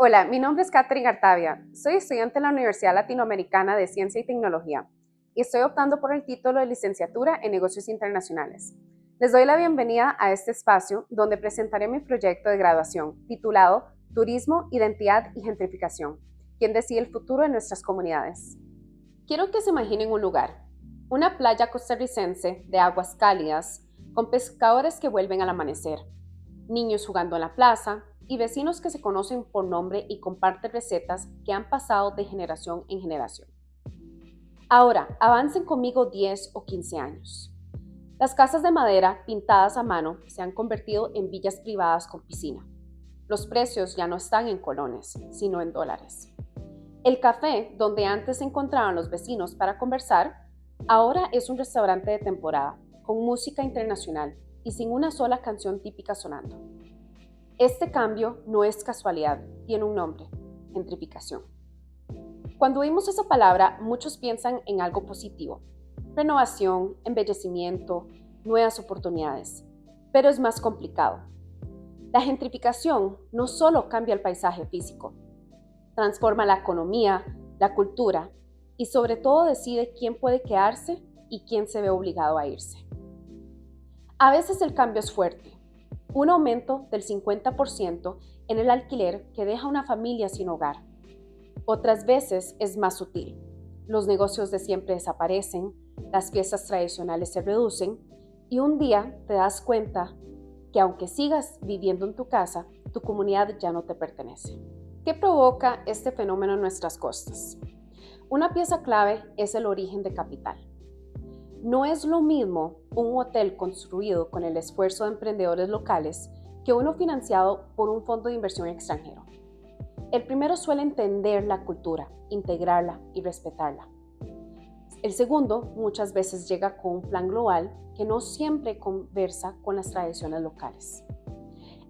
Hola, mi nombre es Catherine Artavia. Soy estudiante en la Universidad Latinoamericana de Ciencia y Tecnología y estoy optando por el título de licenciatura en Negocios Internacionales. Les doy la bienvenida a este espacio donde presentaré mi proyecto de graduación titulado Turismo, Identidad y Gentrificación, quien decide el futuro de nuestras comunidades. Quiero que se imaginen un lugar, una playa costarricense de aguas cálidas, con pescadores que vuelven al amanecer, niños jugando en la plaza y vecinos que se conocen por nombre y comparten recetas que han pasado de generación en generación. Ahora, avancen conmigo 10 o 15 años. Las casas de madera pintadas a mano se han convertido en villas privadas con piscina. Los precios ya no están en colones, sino en dólares. El café, donde antes se encontraban los vecinos para conversar, ahora es un restaurante de temporada, con música internacional y sin una sola canción típica sonando. Este cambio no es casualidad, tiene un nombre: gentrificación. Cuando oímos esa palabra, muchos piensan en algo positivo: renovación, embellecimiento, nuevas oportunidades. Pero es más complicado. La gentrificación no solo cambia el paisaje físico, transforma la economía, la cultura y sobre todo decide quién puede quedarse y quién se ve obligado a irse. A veces el cambio es fuerte, un aumento del 50% en el alquiler que deja a una familia sin hogar. Otras veces es más sutil. Los negocios de siempre desaparecen, las fiestas tradicionales se reducen y un día te das cuenta que aunque sigas viviendo en tu casa, tu comunidad ya no te pertenece. ¿Qué provoca este fenómeno en nuestras costas? Una pieza clave es el origen de capital. No es lo mismo un hotel construido con el esfuerzo de emprendedores locales que uno financiado por un fondo de inversión extranjero. El primero suele entender la cultura, integrarla y respetarla. El segundo muchas veces llega con un plan global que no siempre conversa con las tradiciones locales.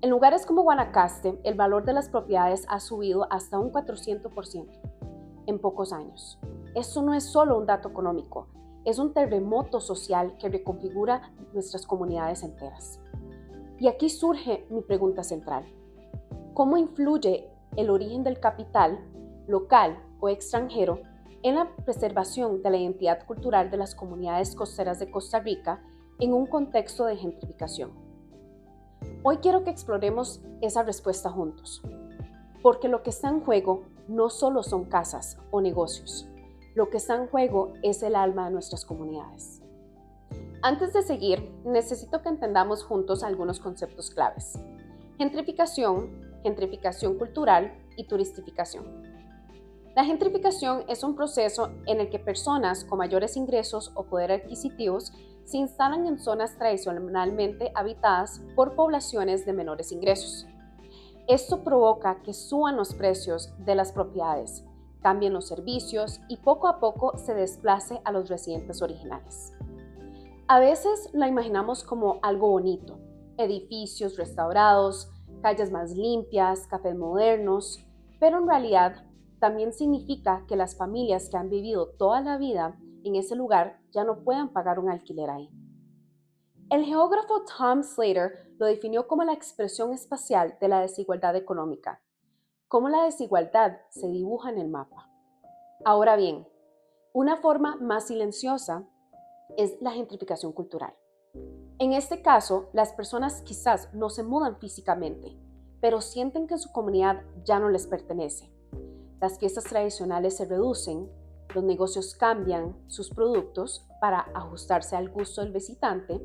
En lugares como Guanacaste, el valor de las propiedades ha subido hasta un 400% en pocos años. Esto no es solo un dato económico, es un terremoto social que reconfigura nuestras comunidades enteras. Y aquí surge mi pregunta central: ¿cómo influye el origen del capital, local o extranjero, en la preservación de la identidad cultural de las comunidades costeras de Costa Rica en un contexto de gentrificación? Hoy quiero que exploremos esa respuesta juntos, porque lo que está en juego no solo son casas o negocios, lo que está en juego es el alma de nuestras comunidades. Antes de seguir, necesito que entendamos juntos algunos conceptos claves: gentrificación, gentrificación cultural y turistificación. La gentrificación es un proceso en el que personas con mayores ingresos o poder adquisitivos se instalan en zonas tradicionalmente habitadas por poblaciones de menores ingresos. Esto provoca que suban los precios de las propiedades, cambien los servicios y poco a poco se desplace a los residentes originales. A veces la imaginamos como algo bonito: edificios restaurados, calles más limpias, cafés modernos, pero en realidad también significa que las familias que han vivido toda la vida en ese lugar ya no puedan pagar un alquiler ahí. El geógrafo Tom Slater lo definió como la expresión espacial de la desigualdad económica, cómo la desigualdad se dibuja en el mapa. Ahora bien, una forma más silenciosa es la gentrificación cultural. En este caso, las personas quizás no se mudan físicamente, pero sienten que su comunidad ya no les pertenece. Las fiestas tradicionales se reducen, los negocios cambian sus productos para ajustarse al gusto del visitante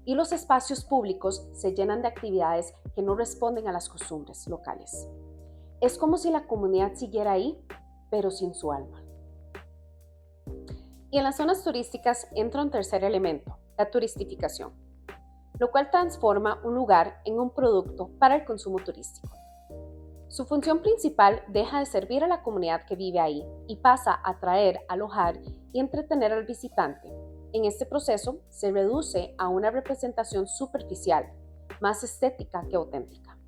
y los espacios públicos se llenan de actividades que no responden a las costumbres locales. Es como si la comunidad siguiera ahí, pero sin su alma. Y en las zonas turísticas entra un tercer elemento: la turistificación, lo cual transforma un lugar en un producto para el consumo turístico. Su función principal deja de servir a la comunidad que vive ahí y pasa a atraer, alojar y entretener al visitante. En este proceso se reduce a una representación superficial, más estética que auténtica.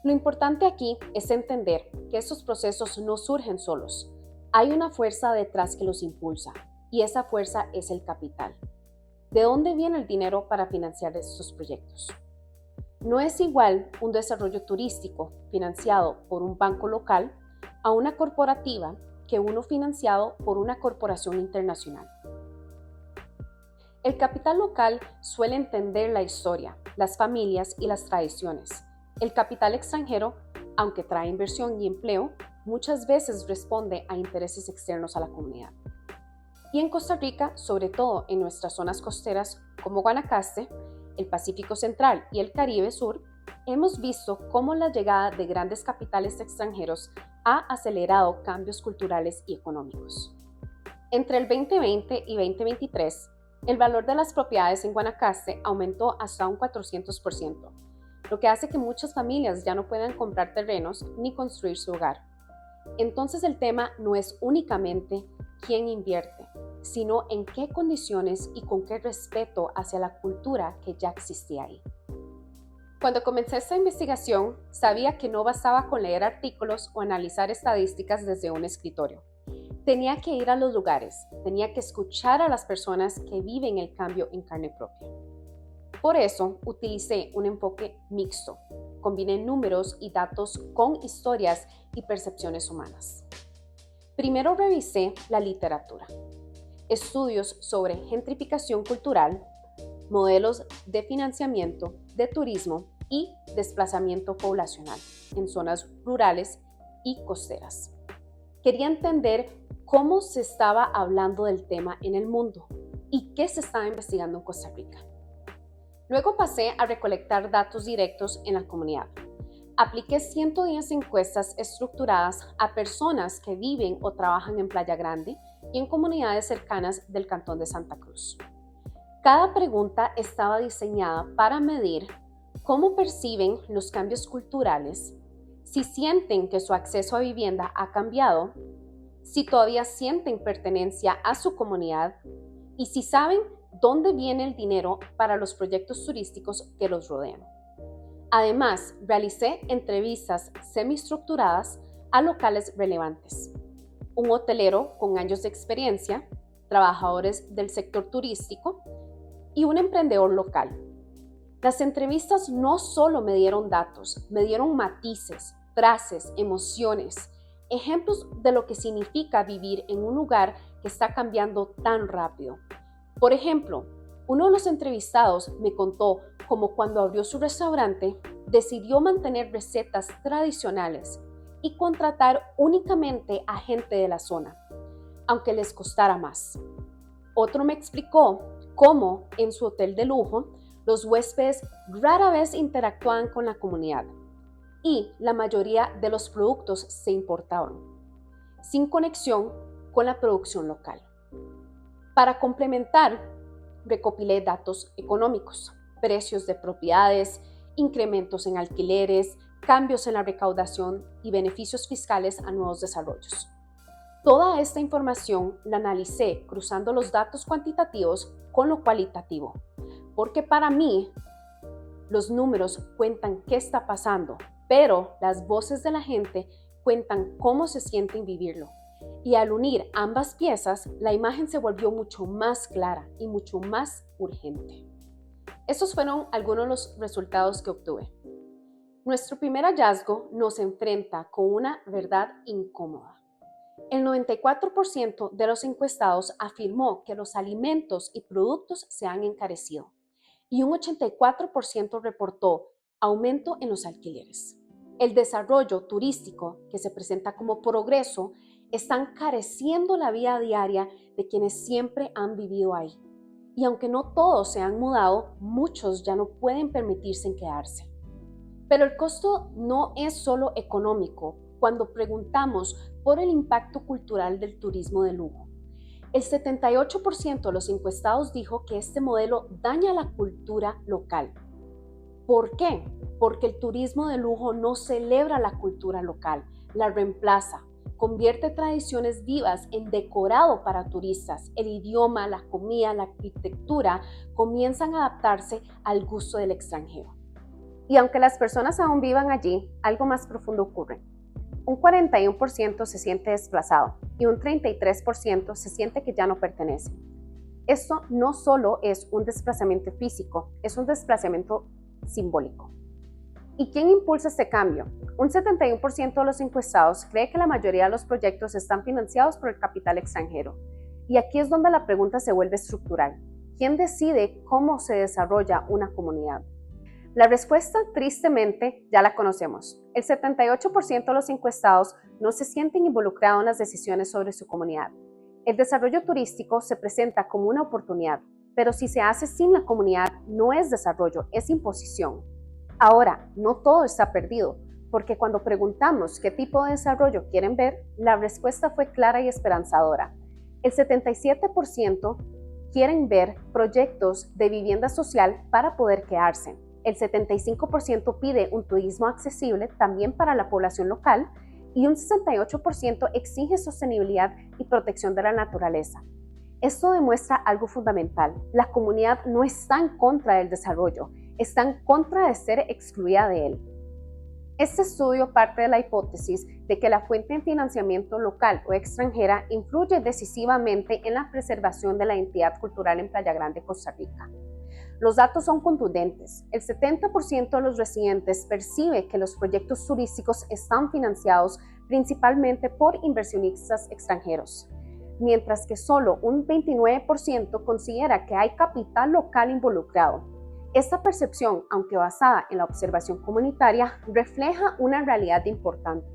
Lo importante aquí es entender que estos procesos no surgen solos. Hay una fuerza detrás que los impulsa, y esa fuerza es el capital. ¿De dónde viene el dinero para financiar estos proyectos? No es igual un desarrollo turístico financiado por un banco local a una corporativa que uno financiado por una corporación internacional. El capital local suele entender la historia, las familias y las tradiciones. El capital extranjero, aunque trae inversión y empleo, muchas veces responde a intereses externos a la comunidad. Y en Costa Rica, sobre todo en nuestras zonas costeras como Guanacaste, el Pacífico Central y el Caribe Sur, hemos visto cómo la llegada de grandes capitales extranjeros ha acelerado cambios culturales y económicos. Entre el 2020 y 2023, el valor de las propiedades en Guanacaste aumentó hasta un 400%, lo que hace que muchas familias ya no puedan comprar terrenos ni construir su hogar. Entonces el tema no es únicamente quién invierte, sino en qué condiciones y con qué respeto hacia la cultura que ya existía ahí. Cuando comencé esta investigación, sabía que no bastaba con leer artículos o analizar estadísticas desde un escritorio. Tenía que ir a los lugares, tenía que escuchar a las personas que viven el cambio en carne propia. Por eso, utilicé un enfoque mixto. Combiné números y datos con historias y percepciones humanas. Primero revisé la literatura, estudios sobre gentrificación cultural, modelos de financiamiento, de turismo y desplazamiento poblacional en zonas rurales y costeras. Quería entender cómo se estaba hablando del tema en el mundo y qué se estaba investigando en Costa Rica. Luego pasé a recolectar datos directos en la comunidad. Apliqué 110 encuestas estructuradas a personas que viven o trabajan en Playa Grande y en comunidades cercanas del Cantón de Santa Cruz. Cada pregunta estaba diseñada para medir cómo perciben los cambios culturales, si sienten que su acceso a vivienda ha cambiado, si todavía sienten pertenencia a su comunidad y si saben dónde viene el dinero para los proyectos turísticos que los rodean. Además, realicé entrevistas semiestructuradas a locales relevantes, un hotelero con años de experiencia, trabajadores del sector turístico y un emprendedor local. Las entrevistas no solo me dieron datos, me dieron matices, frases, emociones, ejemplos de lo que significa vivir en un lugar que está cambiando tan rápido. Por ejemplo, uno de los entrevistados me contó cómo cuando abrió su restaurante decidió mantener recetas tradicionales y contratar únicamente a gente de la zona, aunque les costara más. Otro me explicó cómo en su hotel de lujo los huéspedes rara vez interactuaban con la comunidad y la mayoría de los productos se importaban, sin conexión con la producción local. Para complementar, recopilé datos económicos, precios de propiedades, incrementos en alquileres, cambios en la recaudación y beneficios fiscales a nuevos desarrollos. Toda esta información la analicé cruzando los datos cuantitativos con lo cualitativo, porque para mí los números cuentan qué está pasando, pero las voces de la gente cuentan cómo se sienten vivirlo. Y al unir ambas piezas, la imagen se volvió mucho más clara y mucho más urgente. Estos fueron algunos de los resultados que obtuve. Nuestro primer hallazgo nos enfrenta con una verdad incómoda. El 94% de los encuestados afirmó que los alimentos y productos se han encarecido y un 84% reportó aumento en los alquileres. El desarrollo turístico, que se presenta como progreso, está encareciendo la vida diaria de quienes siempre han vivido ahí. Y aunque no todos se han mudado, muchos ya no pueden permitirse quedarse. Pero el costo no es solo económico cuando preguntamos por el impacto cultural del turismo de lujo. El 78% de los encuestados dijo que este modelo daña la cultura local. ¿Por qué? Porque el turismo de lujo no celebra la cultura local, la reemplaza, convierte tradiciones vivas en decorado para turistas. El idioma, la comida, la arquitectura comienzan a adaptarse al gusto del extranjero. Y aunque las personas aún vivan allí, algo más profundo ocurre. Un 41% se siente desplazado y un 33% se siente que ya no pertenece. Esto no solo es un desplazamiento físico, es un desplazamiento simbólico. ¿Y quién impulsa este cambio? Un 71% de los encuestados cree que la mayoría de los proyectos están financiados por el capital extranjero. Y aquí es donde la pregunta se vuelve estructural. ¿Quién decide cómo se desarrolla una comunidad? La respuesta, tristemente, ya la conocemos. El 78% de los encuestados no se sienten involucrados en las decisiones sobre su comunidad. El desarrollo turístico se presenta como una oportunidad, pero si se hace sin la comunidad, no es desarrollo, es imposición. Ahora, no todo está perdido, porque cuando preguntamos qué tipo de desarrollo quieren ver, la respuesta fue clara y esperanzadora. El 77% quieren ver proyectos de vivienda social para poder quedarse. El 75% pide un turismo accesible también para la población local y un 68% exige sostenibilidad y protección de la naturaleza. Esto demuestra algo fundamental. La comunidad no está en contra del desarrollo, está en contra de ser excluida de él. Este estudio parte de la hipótesis de que la fuente de financiamiento local o extranjera influye decisivamente en la preservación de la identidad cultural en Playa Grande, Costa Rica. Los datos son contundentes. El 70% de los residentes percibe que los proyectos turísticos están financiados principalmente por inversionistas extranjeros, mientras que solo un 29% considera que hay capital local involucrado. Esta percepción, aunque basada en la observación comunitaria, refleja una realidad importante.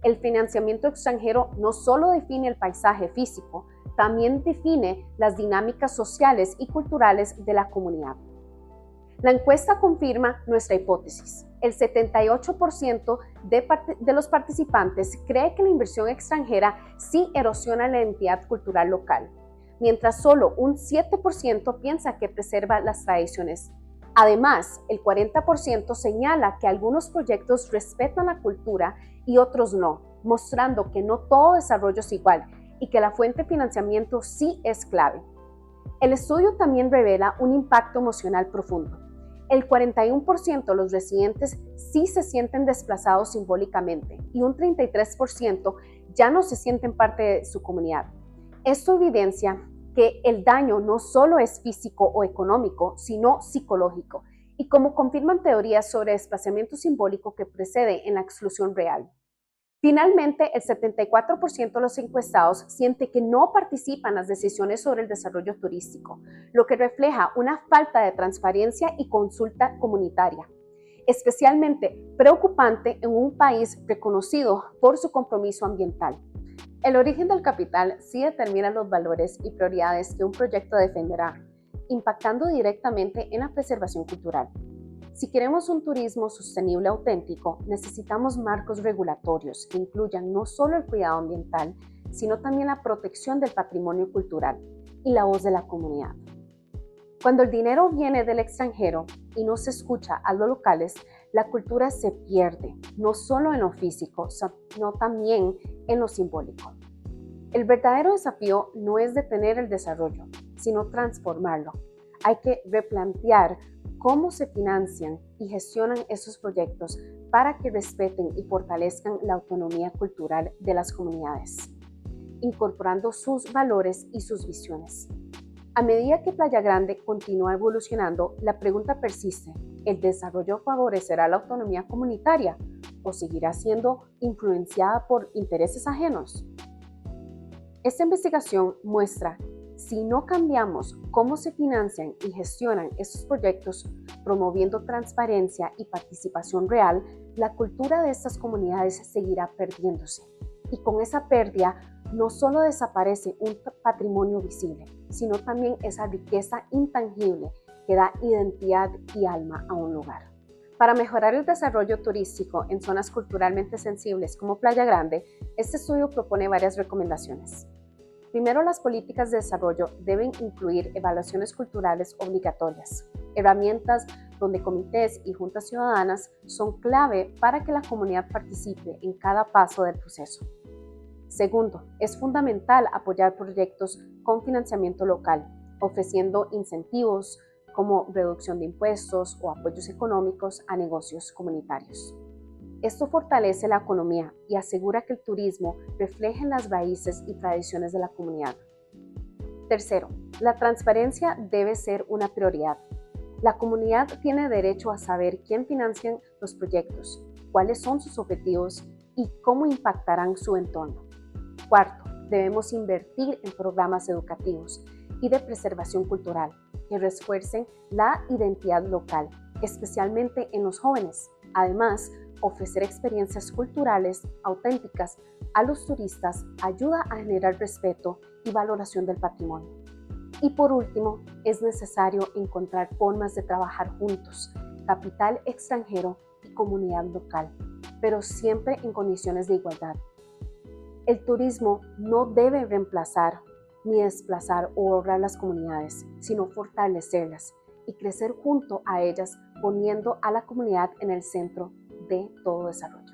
El financiamiento extranjero no solo define el paisaje físico, también define las dinámicas sociales y culturales de la comunidad. La encuesta confirma nuestra hipótesis. El 78% de los participantes cree que la inversión extranjera sí erosiona la identidad cultural local, mientras solo un 7% piensa que preserva las tradiciones. Además, el 40% señala que algunos proyectos respetan la cultura y otros no, mostrando que no todo desarrollo es igual y que la fuente de financiamiento sí es clave. El estudio también revela un impacto emocional profundo. El 41% de los residentes sí se sienten desplazados simbólicamente y un 33% ya no se sienten parte de su comunidad. Esto evidencia que el daño no solo es físico o económico, sino psicológico, y como confirman teorías sobre desplazamiento simbólico que precede en la exclusión real. Finalmente, el 74% de los encuestados siente que no participan en las decisiones sobre el desarrollo turístico, lo que refleja una falta de transparencia y consulta comunitaria, especialmente preocupante en un país reconocido por su compromiso ambiental. El origen del capital sí determina los valores y prioridades que un proyecto defenderá, impactando directamente en la preservación cultural. Si queremos un turismo sostenible auténtico, necesitamos marcos regulatorios que incluyan no solo el cuidado ambiental, sino también la protección del patrimonio cultural y la voz de la comunidad. Cuando el dinero viene del extranjero y no se escucha a los locales, la cultura se pierde, no solo en lo físico, sino también en lo simbólico. El verdadero desafío no es detener el desarrollo, sino transformarlo. Hay que replantear cómo se financian y gestionan esos proyectos para que respeten y fortalezcan la autonomía cultural de las comunidades, incorporando sus valores y sus visiones. A medida que Playa Grande continúa evolucionando, la pregunta persiste: ¿el desarrollo favorecerá la autonomía comunitaria o seguirá siendo influenciada por intereses ajenos? Esta investigación muestra si no cambiamos cómo se financian y gestionan estos proyectos, promoviendo transparencia y participación real, la cultura de estas comunidades seguirá perdiéndose. Y con esa pérdida, no solo desaparece un patrimonio visible, sino también esa riqueza intangible que da identidad y alma a un lugar. Para mejorar el desarrollo turístico en zonas culturalmente sensibles como Playa Grande, este estudio propone varias recomendaciones. Primero, las políticas de desarrollo deben incluir evaluaciones culturales obligatorias, herramientas donde comités y juntas ciudadanas son clave para que la comunidad participe en cada paso del proceso. Segundo, es fundamental apoyar proyectos con financiamiento local, ofreciendo incentivos como reducción de impuestos o apoyos económicos a negocios comunitarios. Esto fortalece la economía y asegura que el turismo refleje las raíces y tradiciones de la comunidad. Tercero, la transparencia debe ser una prioridad. La comunidad tiene derecho a saber quién financia los proyectos, cuáles son sus objetivos y cómo impactarán su entorno. Cuarto, debemos invertir en programas educativos y de preservación cultural que refuercen la identidad local, especialmente en los jóvenes. Además, ofrecer experiencias culturales auténticas a los turistas ayuda a generar respeto y valoración del patrimonio. Y por último, es necesario encontrar formas de trabajar juntos, capital extranjero y comunidad local, pero siempre en condiciones de igualdad. El turismo no debe reemplazar ni desplazar o ahorrar las comunidades, sino fortalecerlas y crecer junto a ellas, poniendo a la comunidad en el centro de todo desarrollo.